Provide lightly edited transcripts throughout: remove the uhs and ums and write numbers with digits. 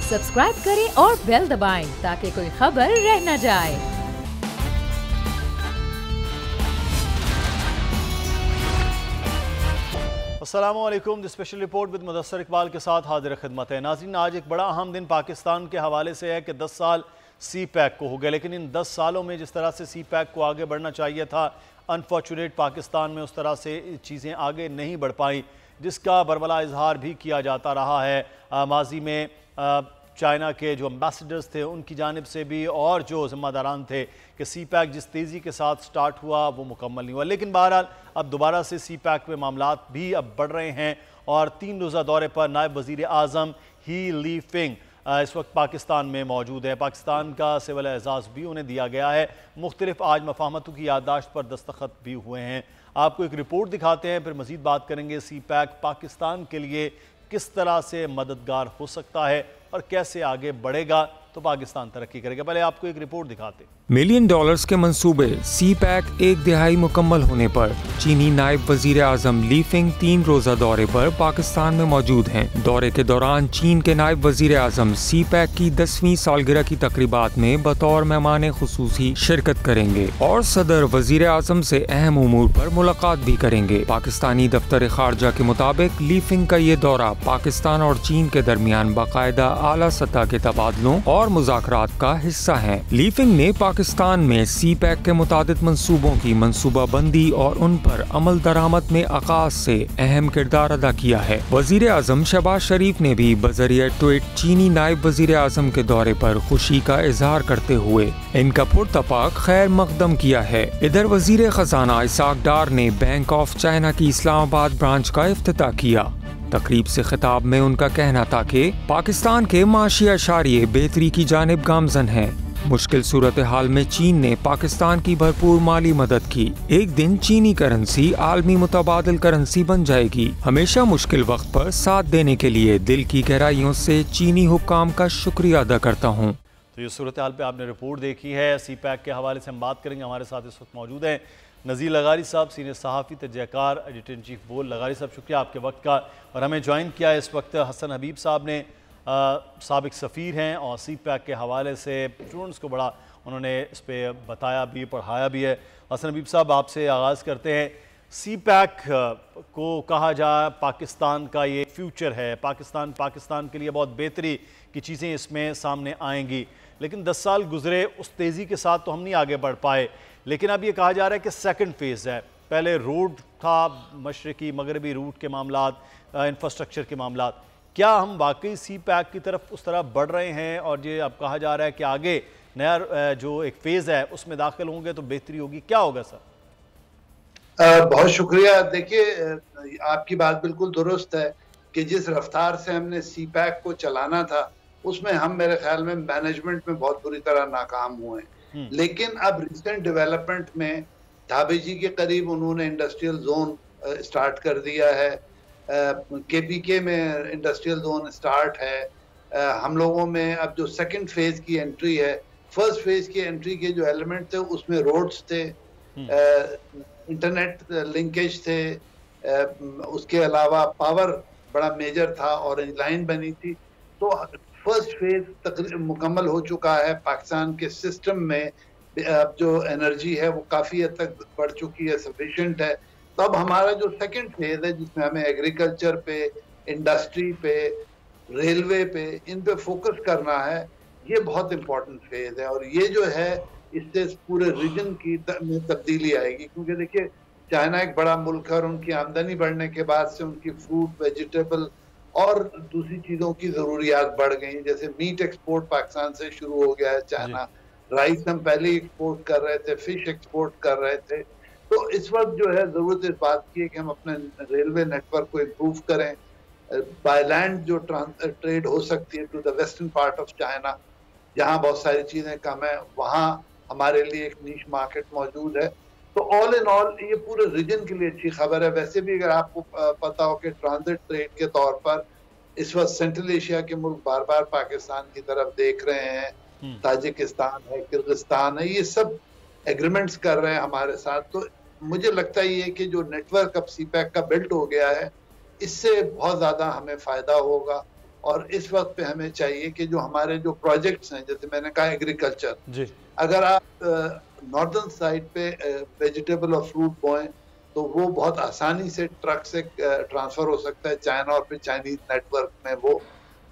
Subscribe करें और bell दबाएं ताकि कोई खबर रह न जाए। अस्सलामुअलैकुम। The special report with Mudassar Iqbal के साथ हाजिर खिदमत है। नाज़रीन, आज एक बड़ा अहम दिन पाकिस्तान के हवाले से है कि 10 साल सी पैक को हो गए, लेकिन इन 10 सालों में जिस तरह से सी पैक को आगे बढ़ना चाहिए था, अनफॉर्चुनेट पाकिस्तान में उस तरह से चीज़ें आगे नहीं बढ़ पाई, जिसका बरबला इजहार भी किया जाता रहा है। माजी में चाइना के जो एम्बेसडर्स थे उनकी जानिब से भी और जो ज़िम्मेदारान थे कि सी पैक जिस तेज़ी के साथ स्टार्ट हुआ वो मुकम्मल नहीं हुआ। लेकिन बहरहाल अब दोबारा से सी पैक पे मामलात भी अब बढ़ रहे हैं और 3 रोज़ा दौरे पर नायब वज़ीर आज़म ही लीफिंग इस वक्त पाकिस्तान में मौजूद है। पाकिस्तान का सिविल एजाज़ भी उन्हें दिया गया है। मुख्तलिफ आज मफाहमतों की याददाश्त पर दस्तखत भी हुए हैं। आपको एक रिपोर्ट दिखाते हैं, फिर मज़ीद बात करेंगे सी पैक पाकिस्तान के लिए किस तरह से मददगार हो सकता है और कैसे आगे बढ़ेगा तो पाकिस्तान तरक्की करेगा। पहले आपको एक रिपोर्ट दिखाते हैं। $1 मिलियन के मंसूबे सी पैक 1/2 मुकम्मल होने पर चीनी नायब वजीर आजम लीफिंग 3 रोजा दौरे पर पाकिस्तान में मौजूद हैं। दौरे के दौरान चीन के नायब वजीर आजम सी पैक की 10वीं सालगिरह की तकरीबात में बतौर मेहमान खुसूसी शिरकत करेंगे और सदर वजीर आजम से अहम उमूर पर मुलाकात भी करेंगे। पाकिस्तानी दफ्तर खारजा के मुताबिक लीफिंग का ये दौरा पाकिस्तान और चीन के दरमियान बाकायदा आला सतह के तबादलों और मुज़ाकरात का हिस्सा है। लीफिंग ने पाकिस्तान में सी पैक के मुतादिद मंसूबों की मंसूबाबंदी और उन पर अमल दरामद में आगाज से अहम किरदार अदा किया है। वजीर आजम शहबाज शरीफ ने भी बजरिए ट्वीट चीनी नायब वजीर आजम के दौरे पर खुशी का इजहार करते हुए इनका पुरतपाक खैर मकदम किया है। इधर वजीर खजाना इसाक डार ने बैंक ऑफ चाइना की इस्लामाबाद ब्रांच का इफ्तिताह किया। तकरीब से खिताब में उनका कहना था कि पाकिस्तान के माशी अशारिये बेहतरी की जानिब गामजन हैं। मुश्किल सूरत हाल में चीन ने पाकिस्तान की भरपूर माली मदद की। एक दिन चीनी करेंसी आलमी मुतबादिल करेंसी बन जाएगी। हमेशा मुश्किल वक्त पर साथ देने के लिए दिल की गहराइयों से चीनी हुक्काम का शुक्रिया अदा करता हूँ। तो ये सूरत हाल पे आपने रिपोर्ट देखी है। सी पैक के हवाले से हम बात करेंगे। हमारे साथ इस वक्त मौजूद हैं नज़ीर लगारी साहब, सीनियर सहाफ़ी तजयकार, एडिटर इन चीफ बोल। लगारी साहब, शुक्रिया आपके वक्त का। और हमें ज्वाइन किया है इस वक्त हसन हबीब साहब ने, साबिक सफ़ीर हैं और सी पैक के हवाले से स्टूडेंट्स को बड़ा उन्होंने इस पर बताया भी, पढ़ाया भी है। हसन हबीब साहब, आपसे आगाज़ करते हैं। सी पैक को कहा जाए पाकिस्तान का ये फ्यूचर है, पाकिस्तान के लिए बहुत बेहतरी की चीज़ें इसमें सामने आएंगी, लेकिन 10 साल गुजरे, उस तेज़ी के साथ तो हम नहीं आगे बढ़ पाए। लेकिन अब ये कहा जा रहा है कि सेकंड फेज़ है। पहले रोड था, मशरकी मगरबी रूट के मामलात, इंफ्रास्ट्रक्चर के मामलात। क्या हम वाकई सी पैक की तरफ उस तरह बढ़ रहे हैं और ये अब कहा जा रहा है कि आगे नया जो एक फ़ेज़ है उसमें दाखिल होंगे तो बेहतरी होगी, क्या होगा सर? बहुत शुक्रिया। देखिए, आपकी बात बिल्कुल दुरुस्त है कि जिस रफ्तार से हमने सी पैक को चलाना था उसमें हम, मेरे ख्याल में, मैनेजमेंट में बहुत बुरी तरह नाकाम हुए हैं। लेकिन अब रिसेंट डेवलपमेंट में धाबी जी के करीब उन्होंने इंडस्ट्रियल जोन स्टार्ट कर दिया है। KPK में इंडस्ट्रियल जोन स्टार्ट है। हम लोगों में अब जो सेकंड फेज की एंट्री है, फर्स्ट फेज की एंट्री के जो एलिमेंट थे उसमें रोड्स थे, इंटरनेट लिंकेज थे, उसके अलावा पावर बड़ा मेजर था, ऑरेंज लाइन बनी थी। तो फर्स्ट फेज तकरीबन मुकम्मल हो चुका है। पाकिस्तान के सिस्टम में अब जो एनर्जी है वो काफ़ी हद तक बढ़ चुकी है, सफिशिएंट है। तो अब हमारा जो सेकंड फेज है जिसमें हमें एग्रीकल्चर पे, इंडस्ट्री पे, रेलवे पे, इन पे फोकस करना है, ये बहुत इम्पोर्टेंट फेज है। और ये जो है इससे पूरे रीजन की में तब्दीली आएगी, क्योंकि देखिए चाइना एक बड़ा मुल्क है और उनकी आमदनी बढ़ने के बाद से उनकी फ्रूट, वेजिटेबल और दूसरी चीज़ों की ज़रूरियात बढ़ गई। जैसे मीट एक्सपोर्ट पाकिस्तान से शुरू हो गया है चाइना, राइस हम पहले एक्सपोर्ट कर रहे थे, फिश एक्सपोर्ट कर रहे थे। तो इस वक्त जो है ज़रूरत इस बात की है कि हम अपने रेलवे नेटवर्क को इम्प्रूव करें। बाय लैंड जो ट्रेड हो सकती है to the western part of China, जहाँ बहुत सारी चीज़ें कम है, वहाँ हमारे लिए एक नीश मार्केट मौजूद है। तो ऑल इन ऑल ये पूरे रीजन के लिए अच्छी खबर है। वैसे भी अगर आपको पता हो कि ट्रांजिट ट्रेड के तौर पर इस वक्त सेंट्रल एशिया के मुल्क बार बार पाकिस्तान की तरफ देख रहे हैं, ताजिकिस्तान है, किर्गिस्तान है, ये सब एग्रीमेंट्स कर रहे हैं हमारे साथ। तो मुझे लगता ही है कि जो नेटवर्क अब सी पैक का बिल्ट हो गया है, इससे बहुत ज़्यादा हमें फ़ायदा होगा और इस वक्त पे हमें चाहिए कि जो हमारे जो प्रोजेक्ट्स हैं, जैसे मैंने कहा एग्रीकल्चर, जी, अगर आप नॉर्दर्न साइड पे वेजिटेबल और फ्रूट बोएं तो वो बहुत आसानी से ट्रक से ट्रांसफर हो सकता है चाइना, और फिर चाइनीज नेटवर्क में वो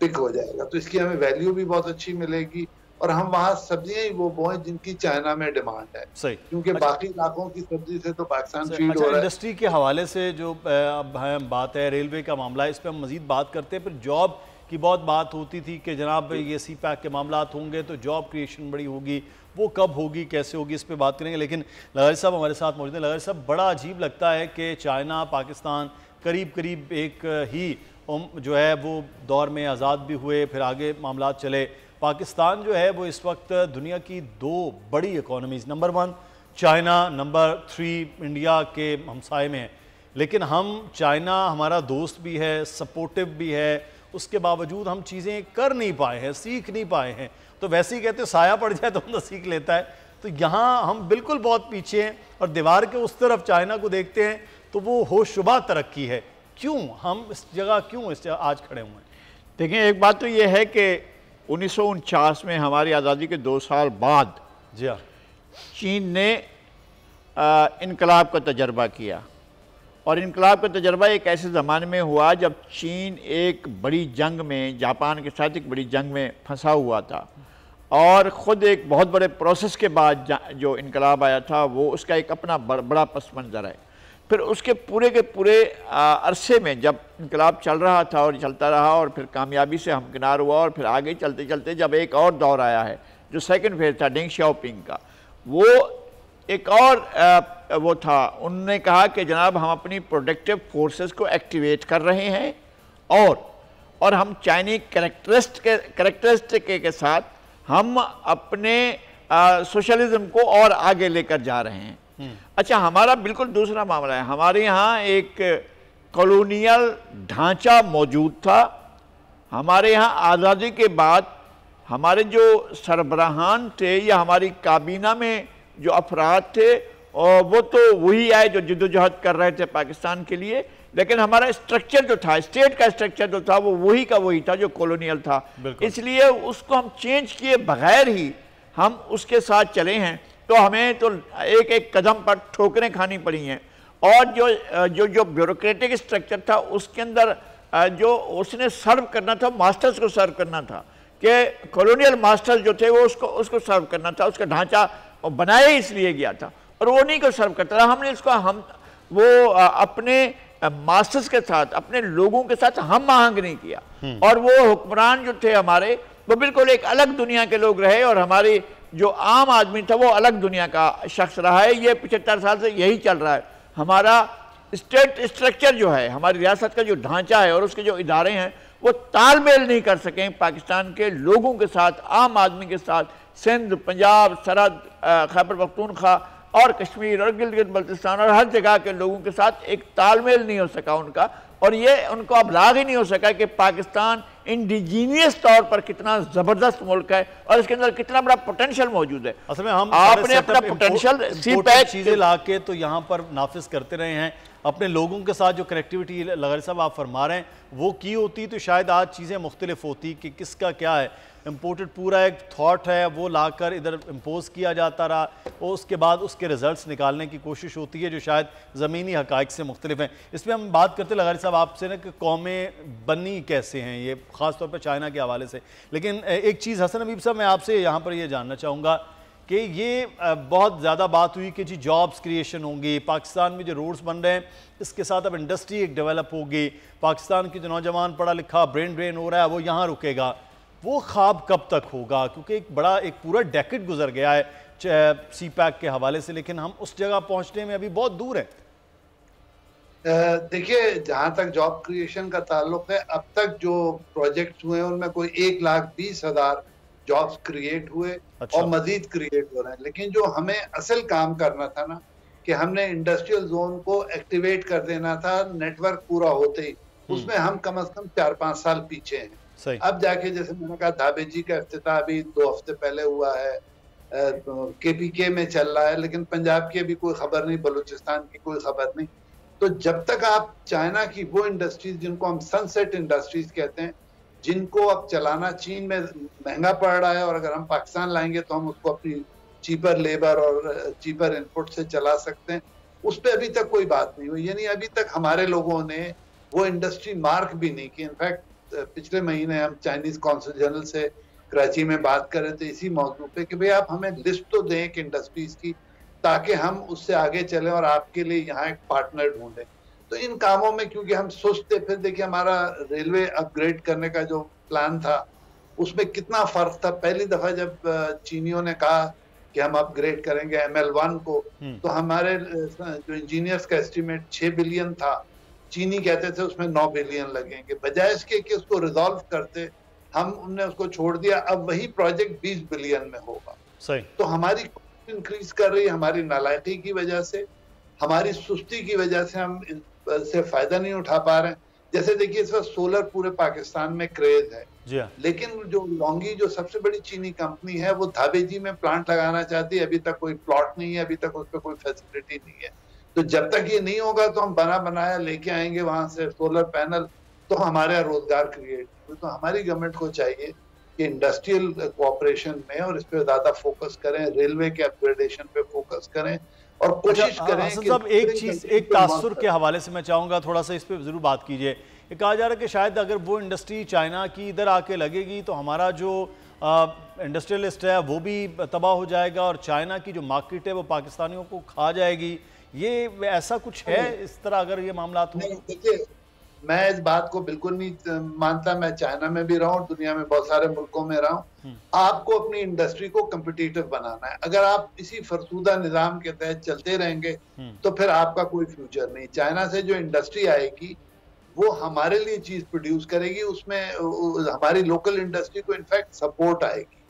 पिक हो जाएगा, तो इसकी हमें वैल्यू भी बहुत अच्छी मिलेगी, और हम वहाँ सब्जियां ही वो बोएं जिनकी चाइना में डिमांड है, सही। क्योंकि बाकी इलाकों की सब्जी से तो पाकिस्तान फीड अच्छा, हो रहा है। इंडस्ट्री के हवाले से जो अब बात है, रेलवे का मामला है, इस पर हम मजीद बात करते हैं। फिर जॉब की बहुत बात होती थी कि जनाब ये सी पैक के मामला होंगे तो जॉब क्रिएशन बड़ी होगी, वो कब होगी, कैसे होगी, इस पे बात करेंगे। लेकिन लगारी साहब हमारे साथ मौजूद हैं। लगारी साहब, बड़ा अजीब लगता है कि चाइना पाकिस्तान करीब करीब एक ही जो है वो दौर में आज़ाद भी हुए, फिर आगे मामला चले। पाकिस्तान जो है वो इस वक्त दुनिया की 2 बड़ी economies, number 1 China, number 3 India के हमसाए में है, लेकिन हम चाइना हमारा दोस्त भी है, सपोर्टिव भी है, उसके बावजूद हम चीज़ें कर नहीं पाए हैं, सीख नहीं पाए हैं। तो वैसे ही कहते साया पड़ जाए तो बंदा सीख लेता है, तो यहाँ हम बिल्कुल बहुत पीछे हैं, और दीवार के उस तरफ चाइना को देखते हैं तो वो होशुबा तरक्की है। क्यों हम इस जगह आज खड़े हुए हैं? देखिए, एक बात तो ये है कि 1949 में हमारी आज़ादी के 2 साल बाद जी हाँ, चीन ने इनकलाब का तजर्बा किया, और इनकलाब का तजर्बा एक ऐसे ज़माने में हुआ जब चीन एक बड़ी जंग में, जापान के साथ एक बड़ी जंग में फंसा हुआ था, और ख़ुद एक बहुत बड़े प्रोसेस के बाद जो इनकलाब आया था वो उसका एक अपना बड़ा पस मंज़र है। फिर उसके पूरे के पूरे अरसे में जब इनकलाब चल रहा था और चलता रहा, और फिर कामयाबी से हमकिनार हुआ, और फिर आगे चलते चलते जब एक और दौर आया है जो सेकंड फेज़ था डेंग शाओपिंग का, वो एक और वो था, उन्होंने कहा कि जनाब हम अपनी प्रोडक्टिव फोर्सेस को एक्टिवेट कर रहे हैं, और हम चाइनीज कैरेक्टरिस्टिक के साथ हम अपने सोशलिज्म को और आगे लेकर जा रहे हैं। अच्छा, हमारा बिल्कुल दूसरा मामला है। हमारे यहाँ एक कॉलोनियल ढांचा मौजूद था। हमारे यहाँ आज़ादी के बाद हमारे जो सरबराहान थे या हमारी काबीना में जो अफराद थे, और वो तो वही आए जो जिद्दोजहद कर रहे थे पाकिस्तान के लिए, लेकिन हमारा स्ट्रक्चर जो था, स्टेट का स्ट्रक्चर जो था, वो वही का वही था जो कॉलोनियल था। इसलिए उसको हम चेंज किए बगैर ही हम उसके साथ चले हैं, तो हमें तो एक एक कदम पर ठोकरें खानी पड़ी हैं। और जो ब्यूरोक्रेटिक स्ट्रक्चर था उसके अंदर जो उसने सर्व करना था, मास्टर्स को सर्व करना था, कि कॉलोनियल मास्टर्स जो थे वो उसको सर्व करना था, उसका ढांचा बनाया इसलिए गया था, और वो नहीं को सर्व करता रहा। हमने इसको अपने मास्टर्स के साथ, अपने लोगों के साथ हम आहंग नहीं किया, और वो हुक्मरान जो थे हमारे, वो बिल्कुल एक अलग दुनिया के लोग रहे, और हमारी जो आम आदमी था वो अलग दुनिया का शख्स रहा है। ये 75 साल से यही चल रहा है। हमारा स्टेट स्ट्रक्चर जो है, हमारी रियासत का जो ढांचा है और उसके जो इदारे हैं, वो तालमेल नहीं कर सकें पाकिस्तान के लोगों के साथ, आम आदमी के साथ। सिंध, पंजाब, सरहद, खैबर पख्तूनख्वा और कश्मीर और गिलगित बल्तिस्तान और हर जगह के लोगों के साथ एक तालमेल नहीं हो सका उनका, और ये उनको अबलाग ही नहीं हो सका कि पाकिस्तान इंडिजीनियस तौर पर कितना ज़बरदस्त मुल्क है और इसके अंदर कितना बड़ा पोटेंशियल मौजूद है। असल में हम आपने अपना पोटेंशियल चीज़ें ला के तो यहाँ पर नाफिज करते रहे हैं, अपने लोगों के साथ जो कनेक्टिविटी लगारी साहब आप फरमा रहे हैं वो की होती तो शायद आज चीज़ें मुख्तलिफ होती कि किसका क्या है। इम्पोर्टेड पूरा एक थॉट है वो लाकर इधर इम्पोज किया जाता रहा, और उसके बाद उसके रिजल्ट्स निकालने की कोशिश होती है जो शायद ज़मीनी हक़ाइक़ से मुख्तलिफ हैं। इसमें हम बात करते लगारी साहब आपसे ना कि कौमें बनी कैसे हैं, ये ख़ास तौर पर चाइना के हवाले से। लेकिन एक चीज़ हसन हबीब साहब, मैं आपसे यहाँ पर ये जानना चाहूँगा कि ये बहुत ज़्यादा बात हुई कि जी जॉब्स क्रिएशन होंगी, पाकिस्तान में जो रोड्स बन रहे हैं इसके साथ अब इंडस्ट्री एक डेवलप होगी, पाकिस्तान की जो नौजवान पढ़ा लिखा ब्रेन ड्रेन हो रहा है वो यहाँ रुकेगा। वो ख्वाब कब तक होगा? क्योंकि एक पूरा डेकेड गुजर गया है सी पैक के हवाले से, लेकिन हम उस जगह पहुँचने में अभी बहुत दूर हैं। देखिए, जहाँ तक जॉब क्रिएशन का ताल्लुक है, अब तक जो प्रोजेक्ट्स हुए हैं उनमें कोई 1,20,000 जॉब्स क्रिएट हुए। अच्छा। और मजीद क्रिएट हो रहे हैं। लेकिन जो हमें असल काम करना था ना, कि हमने इंडस्ट्रियल जोन को एक्टिवेट कर देना था नेटवर्क पूरा होते ही, उसमें हम कम से कम 4-5 साल पीछे हैं। सही। अब जाके जैसे मैंने कहा धाबे जी का इफ्तिताह अभी 2 हफ्ते पहले हुआ है, KPK में चल रहा है, लेकिन पंजाब की अभी कोई खबर नहीं, बलूचिस्तान की कोई खबर नहीं। तो जब तक आप चाइना की वो इंडस्ट्रीज जिनको हम सनसेट इंडस्ट्रीज कहते हैं, जिनको अब चलाना चीन में महंगा पड़ रहा है, और अगर हम पाकिस्तान लाएंगे तो हम उसको अपनी चीपर लेबर और चीपर इनपुट से चला सकते हैं, उस पर अभी तक कोई बात नहीं हुई। यानी अभी तक हमारे लोगों ने वो इंडस्ट्री मार्क भी नहीं की। इनफैक्ट पिछले महीने हम चाइनीज कौंसल जनरल से कराची में बात कर रहे थे इसी मौजू पे कि भाई आप हमें लिस्ट तो दें एक इंडस्ट्रीज की, ताकि हम उससे आगे चलें और आपके लिए यहाँ एक पार्टनर ढूंढें। तो इन कामों में क्योंकि हम सोचते, फिर देखिए हमारा रेलवे अपग्रेड करने का जो प्लान था उसमें कितना फर्क था। पहली दफा जब चीनियों ने कहा कि हम अपग्रेड करेंगे ML1 को, तो हमारे जो इंजीनियर्स का एस्टिमेट 6 बिलियन था, चीनी कहते थे उसमें 9 बिलियन लगेंगे। बजाय इसके कि उसको रिजॉल्व करते, हमने उसको छोड़ दिया। अब वही प्रोजेक्ट 20 बिलियन में होगा। सही। तो हमारी इंक्रीज कर रही है, हमारी नालायकी की वजह से, हमारी सुस्ती की वजह से हम इससे फायदा नहीं उठा पा रहे हैं। जैसे देखिए इस वक्त सोलर पूरे पाकिस्तान में क्रेज है, लेकिन जो लोंगी जो सबसे बड़ी चीनी कंपनी है वो धाबेजी में प्लांट लगाना चाहती है, अभी तक कोई प्लॉट नहीं है, अभी तक उस पर कोई फैसिलिटी नहीं है। तो जब तक ये नहीं होगा तो हम बना बनाया लेके आएंगे वहां से सोलर पैनल, तो हमारे यहाँ रोजगार क्रिएट। तो हमारी गवर्नमेंट को चाहिए कि इंडस्ट्रियल कोऑपरेशन में और इस पर ज्यादा फोकस करें, रेलवे के अपग्रेडेशन पे फोकस करें और कोशिश करें। हसन साहब, एक चीज, एक तासुर के हवाले से मैं चाहूंगा थोड़ा सा इस पे जरूर बात कीजिए। ये कहा जा रहा है कि शायद अगर वो इंडस्ट्री चाइना की इधर आके लगेगी तो हमारा जो इंडस्ट्रियलिस्ट है वो भी तबाह हो जाएगा और चाइना की जो मार्केट है वो पाकिस्तानियों को खा जाएगी। ये ऐसा कुछ है इस तरह अगर ये मामला हो? देखिए मैं इस बात को बिल्कुल नहीं मानता। मैं चाइना में भी रहा हूँ, दुनिया में बहुत सारे मुल्कों में रहा हूँ। आपको अपनी इंडस्ट्री को कम्पिटिटिव बनाना है। अगर आप इसी फरसूदा निजाम के तहत चलते रहेंगे तो फिर आपका कोई फ्यूचर नहीं। चाइना से जो इंडस्ट्री आएगी वो हमारे लिए चीज प्रोड्यूस करेगी, उसमें हमारी लोकल इंडस्ट्री को इनफैक्ट सपोर्ट आएगी।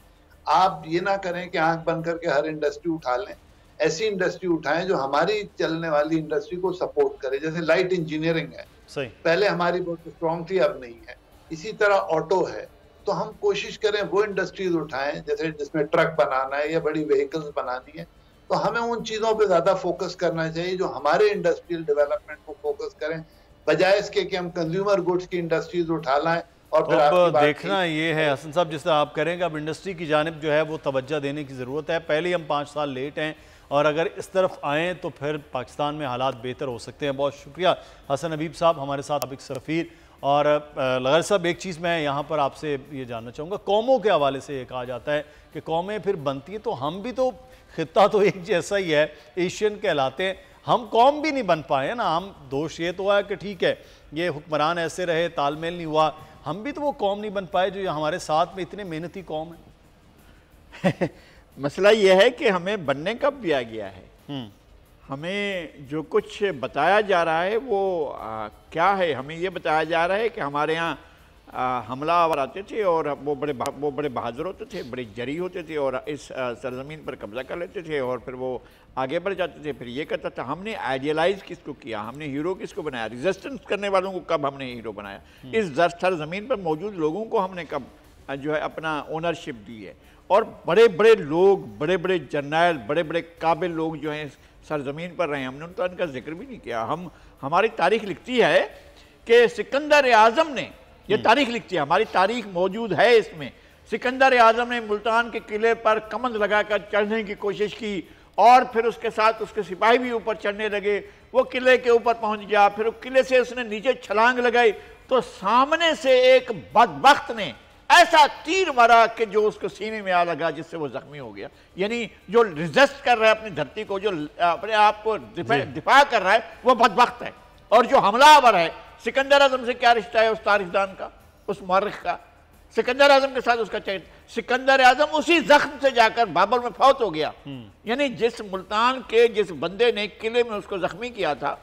आप ये ना करें कि आंख बंद करके हर इंडस्ट्री उठा लें। ऐसी इंडस्ट्री उठाएं जो हमारी चलने वाली इंडस्ट्री को सपोर्ट करे। जैसे लाइट इंजीनियरिंग है, सही, पहले हमारी बहुत स्ट्रॉन्ग थी, अब नहीं है। इसी तरह ऑटो है, तो हम कोशिश करें वो इंडस्ट्रीज उठाएं जैसे जिसमें ट्रक बनाना है या बड़ी व्हीकल्स बनानी है। तो हमें उन चीजों पे ज्यादा फोकस करना चाहिए जो हमारे इंडस्ट्रियल डेवलपमेंट को फोकस करें, बजाय इसके कि हम कंज्यूमर गुड्स की इंडस्ट्रीज उठा लाएं। और फिर अब देखना ये है हसन साहब, जिस तरह आप करेंगे, अब इंडस्ट्री की जानिब जो है वो तवज्जो देने की ज़रूरत है। पहले ही हम 5 साल लेट हैं और अगर इस तरफ आएँ तो फिर पाकिस्तान में हालात बेहतर हो सकते हैं। बहुत शुक्रिया हसन हबीब साहब, हमारे साथ साबिक सफ़ीर। और लगर साहब, एक चीज़ मैं यहाँ पर आपसे ये जानना चाहूँगा, कौमों के हवाले से ये कहा जाता है कि कौमें फिर बनती हैं, तो हम भी तो खित्ता तो एक जैसा ही है, एशियन कहलाते हैं, हम कौम भी नहीं बन पाए ना। हम दोष ये तो है कि ठीक है ये हुक्मरान ऐसे रहे, तालमेल नहीं हुआ, हम भी तो वो कौम नहीं बन पाए जो हमारे साथ में इतने मेहनती कौम है। मसला यह है कि हमें बनने कब दिया गया है। हमें जो कुछ बताया जा रहा है वो क्या है? हमें ये बताया जा रहा है कि हमारे यहाँ हमलावर आते थे और वो बड़े बहादुर होते थे, बड़े जरी होते थे और इस सरजमीन पर कब्जा कर लेते थे और फिर वो आगे बढ़ जाते थे। फिर ये कहता था हमने आइडियलाइज किसको किया, हमने हीरो किसको बनाया, रेजिस्टेंस करने वालों को कब हमने हीरो बनाया, इस सरजमीन पर मौजूद लोगों को हमने कब जो है अपना ओनरशिप दी है। और बड़े बड़े लोग, बड़े बड़े जर्नैल, बड़े बड़े काबिल लोग जो हैं सरजमीन पर रहे, हमने उनका जिक्र भी नहीं किया। हमारी तारीख लिखती है कि सिकंदर आज़म ने, ये तारीख लिखती है, हमारी तारीख मौजूद है इसमें, सिकंदर आज़म ने मुल्तान के किले पर कमंद लगाकर चढ़ने की कोशिश की और फिर उसके साथ उसके सिपाही भी ऊपर चढ़ने लगे। वो किले के ऊपर पहुंच गया, फिर किले से उसने नीचे छलांग लगाई तो सामने से एक बदबख्त ने ऐसा तीर मारा कि जो उसको सीने में आ लगा, जिससे वो जख्मी हो गया। यानी जो रिजिस्ट कर रहा है अपनी धरती को, जो अपने आप को दिफा कर रहा है, वो बदबख्त है। और जो हमलावर है, सिकंदर आज़म से क्या रिश्ता है उस तारीखदान का, उस मौरख का? सिकंदर आज़म के साथ उसका चरित्र, सिकंदर आज़म उसी जख्म से जाकर बाबर में फौत हो गया। यानी जिस मुल्तान के जिस बंदे ने किले में उसको जख्मी किया था,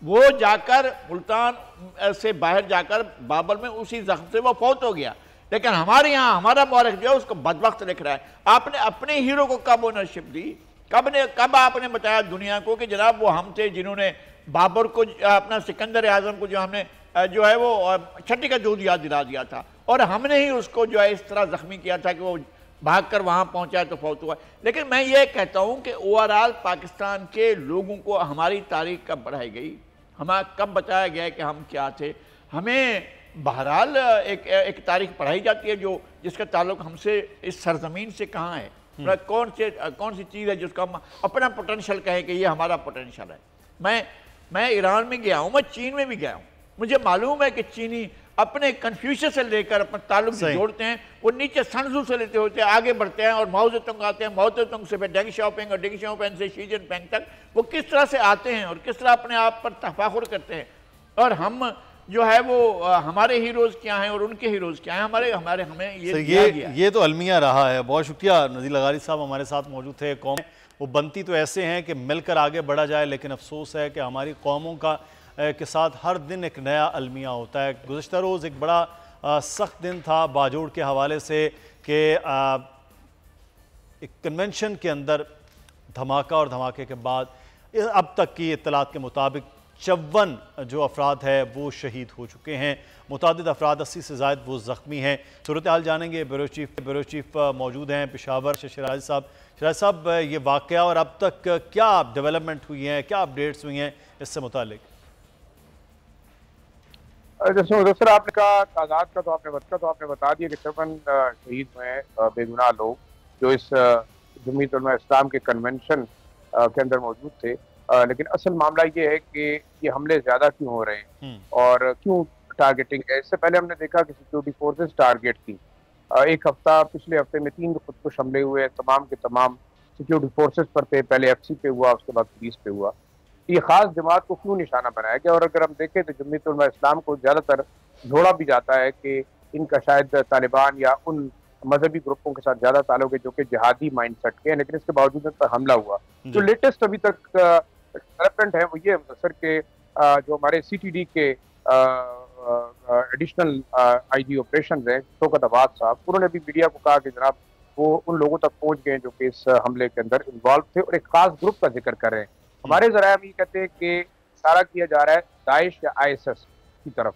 वो जाकर मुल्तान से बाहर जाकर बाबर में उसी जख्म से वो फौत हो गया। लेकिन हमारे यहाँ हमारा मौरख जो है उसको बदबख्त लिख रहा है। आपने अपने हीरो को कब ओनरशिप दी? कब आपने बताया दुनिया को कि जनाब वो हम थे जिन्होंने बाबर को, अपना सिकंदर आज़म को जो हमने जो है वो छठी का दूध याद दिला दिया था और हमने ही उसको जो है इस तरह जख्मी किया था कि वो भागकर वहाँ पहुँचा तो फौत हुआ। लेकिन मैं ये कहता हूँ कि ओवरऑल पाकिस्तान के लोगों को हमारी तारीख कब बढ़ाई गई, हमें कब बताया गया कि हम क्या थे? हमें बहरहाल एक तारीख पढ़ाई जाती है जो जिसका ताल्लुक हमसे इस सरजमीन से कहाँ है, कौन सी चीज़ है जिसका हम अपना पोटेंशियल कहें कि ये हमारा पोटेंशियल है। मैं ईरान में गया हूँ, मैं चीन में भी गया हूँ, मुझे मालूम है कि चीनी अपने कन्फ्यूशियस से लेकर अपना ताल्लुक जोड़ते हैं, वो नीचे सनजू से लेते होते हैं, आगे बढ़ते हैं और माओ ज़ेडुंग आते हैं, माओ ज़ेडुंग से फिर डेंग शाओपिंग और डेंग शाओपिंग से शी जिनपिंग तक वो किस तरह से आते हैं और किस तरह अपने आप पर तफाखुर करते हैं। और हम जो है वो हमारे हीरोज़ क्या हैं और उनके हीरोज़ क्या हैं, हमें ये तो अलमिया रहा है। बहुत शुक्रिया नज़ीर लगारी साहब हमारे साथ मौजूद थे। कौम वो बनती तो ऐसे हैं कि मिलकर आगे बढ़ा जाए, लेकिन अफसोस है कि हमारी कौमों का के साथ हर दिन एक नया अलमिया होता है। गुज़श्ता रोज़ एक बड़ा सख्त दिन था बाजोड़ के हवाले से कि एक कन्वेंशन के अंदर धमाका और धमाके के बाद अब तक की इत्तलात के मुताबिक 54 जो अफराद है वो शहीद हो चुके हैं, मुतादिद अफराद 80 से ज़ायद वो ज़ख्मी हैं। सूरत हाल जानेंगे, ब्यूरो चीफ मौजूद हैं पेशावर से शराज साहब। शराज साहब, ये वाक़या और अब तक क्या डेवलपमेंट हुई हैं, क्या अपडेट्स हुई हैं इससे मुतालिक? जैसे मुदस्सिर आपने कहा तादाद का तो आपने बता दिया कि 54 शहीद हुए हैं बेगुनाह लोग जो इस जमीयत उलमा इस्लाम के कन्वेंशन के अंदर मौजूद थे। लेकिन असल मामला ये है कि ये हमले ज़्यादा क्यों हो रहे हैं और क्यों टारगेटिंग है। इससे पहले हमने देखा कि सिक्योरिटी फोर्सेस टारगेट थी। एक हफ्ता पिछले हफ्ते में 3 खुदकुश हमले हुए, तमाम के तमाम सिक्योरिटी फोर्सेस पर थे। पहले FC पे हुआ, उसके बाद पुलिस पे हुआ। ये खास जमात को क्यों निशाना बनाया गया? और अगर हम देखें तो जमीयत उलमा इस्लाम को ज़्यादातर जोड़ा भी जाता है कि इनका शायद तालिबान या उन मजहबी ग्रुपों के साथ ज़्यादा ताल्लुक है जो कि जिहादी माइंडसेट के हैं, लेकिन इसके बावजूद इन पर हमला हुआ। जो लेटेस्ट अभी तक डेवलपमेंट है वो ये सर के जो हमारे CTD के एडिशनल IG ऑपरेशन हैं शौकत अब्बास साहब, उन्होंने भी मीडिया को कहा कि जनाब वो उन लोगों तक पहुंच गए जो कि इस हमले के अंदर इन्वॉल्व थे और एक खास ग्रुप का जिक्र कर रहे हैं। हमारे ज़राए हम ये कहते हैं कि इशारा किया जा रहा है दाइश या ISS की तरफ,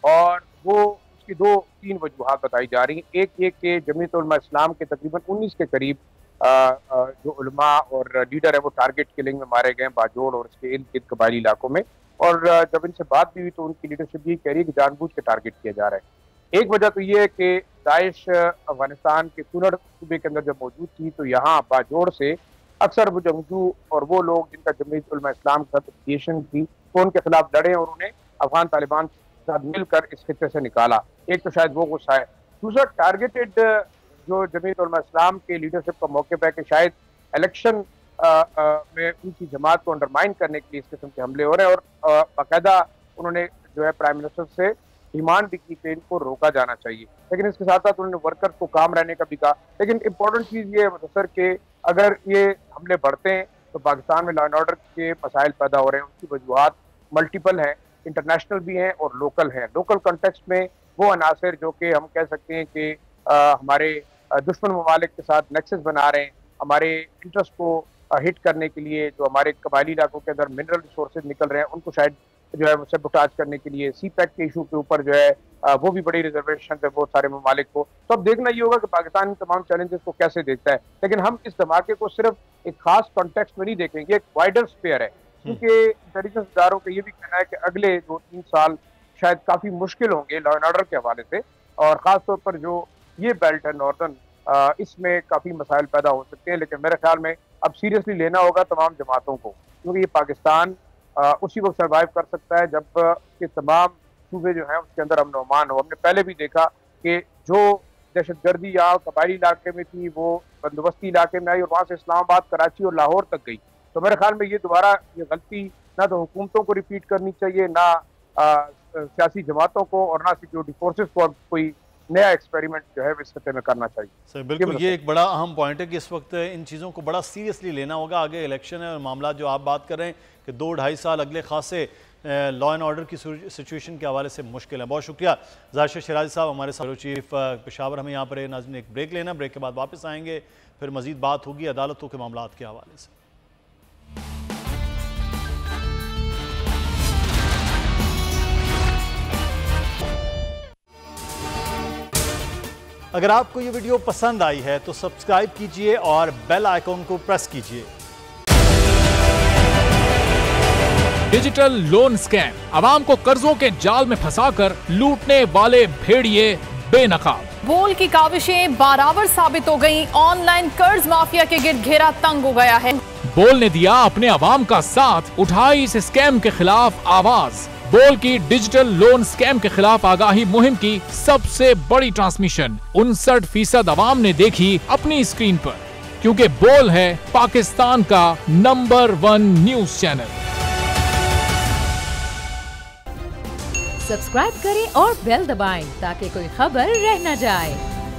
और वो उसकी 2-3 वजूहात बताई जा रही हैं। एक ये कि जमीयत उलमा इस्लाम के तकरीबन 19 के करीब जो उलमा और लीडर है वो टारगेट किलिंग में मारे गए बाजोड़ और इसके इर्द गिर्द कबायली इलाकों में। और जब इनसे बात भी हुई तो उनकी लीडरशिप ये कह रही है कि जानबूझ के टारगेट किया जा रहा है। एक वजह तो ये है कि दाइश अफगानिस्तान के कुनड़ सूबे के अंदर जब मौजूद थी तो यहाँ बाजोड़ से अक्सर वो जंगजू और वो लोग जिनका जमीयत उलमा इस्लाम के साथ एफिलिएशन थी वो उनके खिलाफ लड़े और उन्हें अफगान तालिबान के साथ मिलकर इस खित्ते से निकाला। एक तो शायद वो गुस्सा है। दूसरा टारगेटेड जो जमीयत उलमा इस्लाम के लीडरशिप का मौके पर है कि शायद इलेक्शन में उनकी जमात को अंडरमाइन करने के लिए इस किस्म के हमले हो रहे हैं। और बाकायदा उन्होंने जो है प्राइम मिनिस्टर से डिमांड भी की कि इनको रोका जाना चाहिए, लेकिन इसके साथ साथ उन्होंने वर्कर्स को काम रहने का भी कहा। लेकिन इम्पोर्टेंट चीज़ ये है सर कि अगर ये हमले बढ़ते हैं तो पाकिस्तान में लॉ एंड ऑर्डर के मसाइल पैदा हो रहे हैं। उनकी वजूहात मल्टीपल हैं, इंटरनेशनल भी हैं और लोकल हैं। लोकल कॉन्टेक्स्ट में वो अनासर जो कि हम कह सकते हैं कि हमारे दुश्मन ममालिक के साथ नेक्सस बना रहे हैं, हमारे इंटरेस्ट को हिट करने के लिए, जो हमारे कबायली इलाकों के अंदर मिनरल रिसोर्सेज निकल रहे हैं उनको शायद जो है सबोटाज करने के लिए CPEC के इशू के ऊपर जो है वो भी बड़ी रिजर्वेशन है बहुत सारे ममालिक को। तो अब देखना ये होगा कि पाकिस्तान इन तमाम चैलेंजेस को कैसे देखता है। लेकिन हम इस धमाके को सिर्फ एक खास कॉन्टेक्स्ट में नहीं देखेंगे, एक वाइडर स्पेयर है, क्योंकि इंटेलिजेंस इदारों का ये भी कहना है कि अगले 2-3 साल शायद काफ़ी मुश्किल होंगे लॉ एंड ऑर्डर के हवाले से, और ख़ासतौर पर जो ये बेल्ट है नॉर्दर्न, इसमें काफ़ी मसाइल पैदा हो सकते हैं। लेकिन मेरे ख्याल में अब सीरियसली लेना होगा तमाम जमातों को, क्योंकि ये पाकिस्तान उसी वक्त सर्वाइव कर सकता है जब के तमाम सूबे जो हैं उसके अंदर अमन अमान हो। हमने पहले भी देखा कि जो दहशतगर्दी यहाँ कबायली इलाके में थी वो बंदोबस्ती इलाके में आई और वहाँ से इस्लामाबाद, कराची और लाहौर तक गई। तो मेरे ख्याल में ये दोबारा ये गलती ना तो हुकूमतों को रिपीट करनी चाहिए, ना सियासी जमातों को, और ना सिक्योरिटी फोर्सेस को कोई नया एक्सपेरिमेंट जो है इस खत्ते में करना चाहिए। सर बिल्कुल, ये एक बड़ा अहम पॉइंट है कि इस वक्त इन चीज़ों को बड़ा सीरियसली लेना होगा। आगे इलेक्शन है और मामला जो आप बात कर रहे हैं कि 2-2.5 साल अगले खासे लॉ एंड ऑर्डर की सिचुएशन के हवाले से मुश्किल है। बहुत शुक्रिया ज़ाहिर शराजी साहब हमारे साथ चीफ पेशावर। हमें यहाँ पर नाज़रीन एक ब्रेक लेना, ब्रेक के बाद वापस आएंगे, फिर मज़ीद बात होगी अदालतों के मामला के हवाले से। अगर आपको ये वीडियो पसंद आई है तो सब्सक्राइब कीजिए और बेल आइकॉन को प्रेस कीजिए। डिजिटल लोन स्कैम, आवाम को कर्जों के जाल में फंसाकर लूटने वाले भेड़िए बेनकाब। बोल की काविशें बराबर साबित हो गईं, ऑनलाइन कर्ज माफिया के गिर्द घेरा तंग हो गया है। बोल ने दिया अपने अवाम का साथ, उठाई इस स्कैम के खिलाफ आवाज। बोल की डिजिटल लोन स्कैम के खिलाफ आगाही मुहिम की सबसे बड़ी ट्रांसमिशन 59% अवाम ने देखी अपनी स्क्रीन पर, क्योंकि बोल है पाकिस्तान का नंबर 1 न्यूज चैनल। सब्सक्राइब करें और बेल दबाएं ताकि कोई खबर रह न जाए।